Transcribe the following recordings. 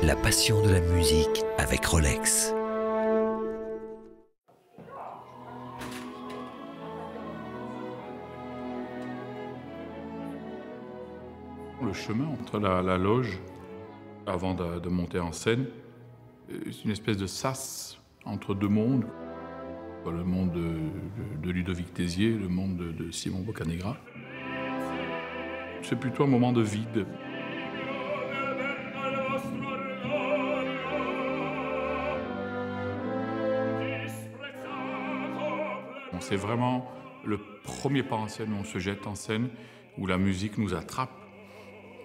la passion de la musique avec Rolex. Le chemin entre la loge, avant de monter en scène, c'est une espèce de sas entre deux mondes. Le monde de Ludovic Tézier, le monde de Simon Boccanegra. C'est plutôt un moment de vide. C'est vraiment le premier pas en scène où on se jette en scène, où la musique nous attrape,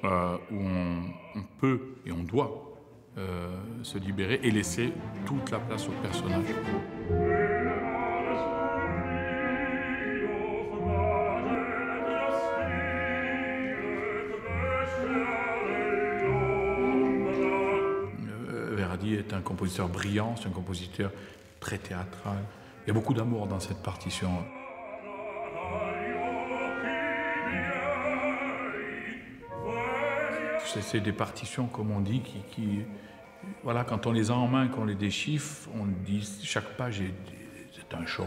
où on peut et on doit se libérer et laisser toute la place au personnage. Verdi est un compositeur brillant, c'est un compositeur très théâtral. Il y a beaucoup d'amour dans cette partition. C'est des partitions, comme on dit, voilà, quand on les a en main, qu'on les déchiffre, on dit chaque page c'est un choc.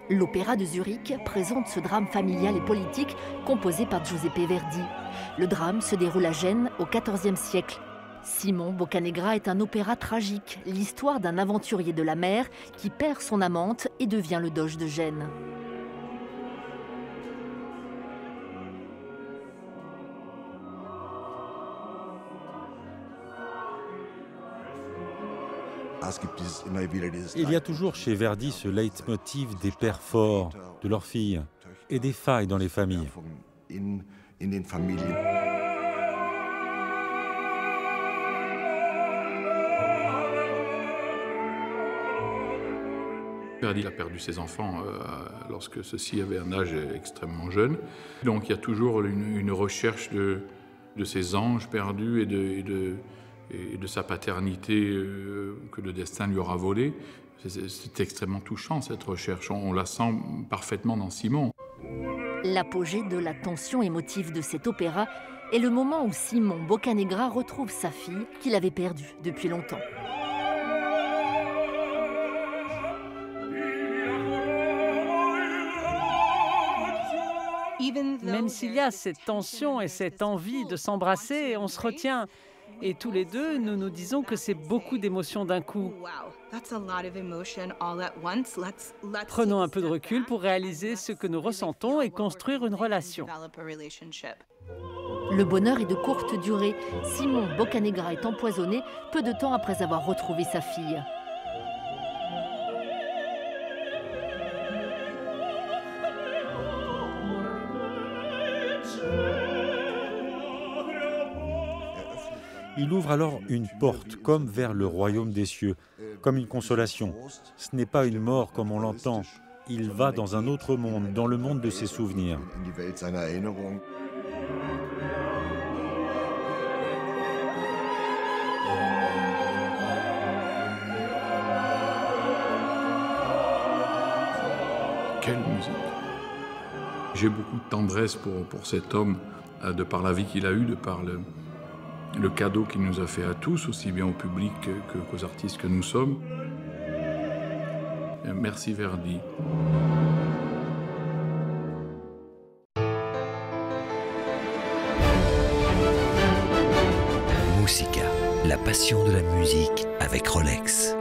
L'Opéra de Zurich présente ce drame familial et politique composé par Giuseppe Verdi. Le drame se déroule à Gênes au XIVe siècle. Simon Boccanegra est un opéra tragique, l'histoire d'un aventurier de la mer qui perd son amante et devient le doge de Gênes. Il y a toujours chez Verdi ce leitmotiv des pères forts, de leurs filles, et des failles dans les familles. Verdi a perdu ses enfants lorsque ceux-ci avaient un âge extrêmement jeune. Donc il y a toujours une recherche de ces anges perdus et de sa paternité que le destin lui aura volée. C'est extrêmement touchant, cette recherche. On la sent parfaitement dans Simon. L'apogée de la tension émotive de cet opéra est le moment où Simon Boccanegra retrouve sa fille qu'il avait perdue depuis longtemps. Même s'il y a cette tension et cette envie de s'embrasser, on se retient. Et tous les deux, nous nous disons que c'est beaucoup d'émotions d'un coup. Prenons un peu de recul pour réaliser ce que nous ressentons et construire une relation. Le bonheur est de courte durée. Simon Boccanegra est empoisonné peu de temps après avoir retrouvé sa fille. Il ouvre alors une porte, comme vers le royaume des cieux, comme une consolation. Ce n'est pas une mort comme on l'entend. Il va dans un autre monde, dans le monde de ses souvenirs. Quelle musique! J'ai beaucoup de tendresse pour cet homme, de par la vie qu'il a eue, de par le cadeau qu'il nous a fait à tous, aussi bien au public qu'aux artistes que nous sommes. Merci Verdi. Musica, la passion de la musique avec Rolex.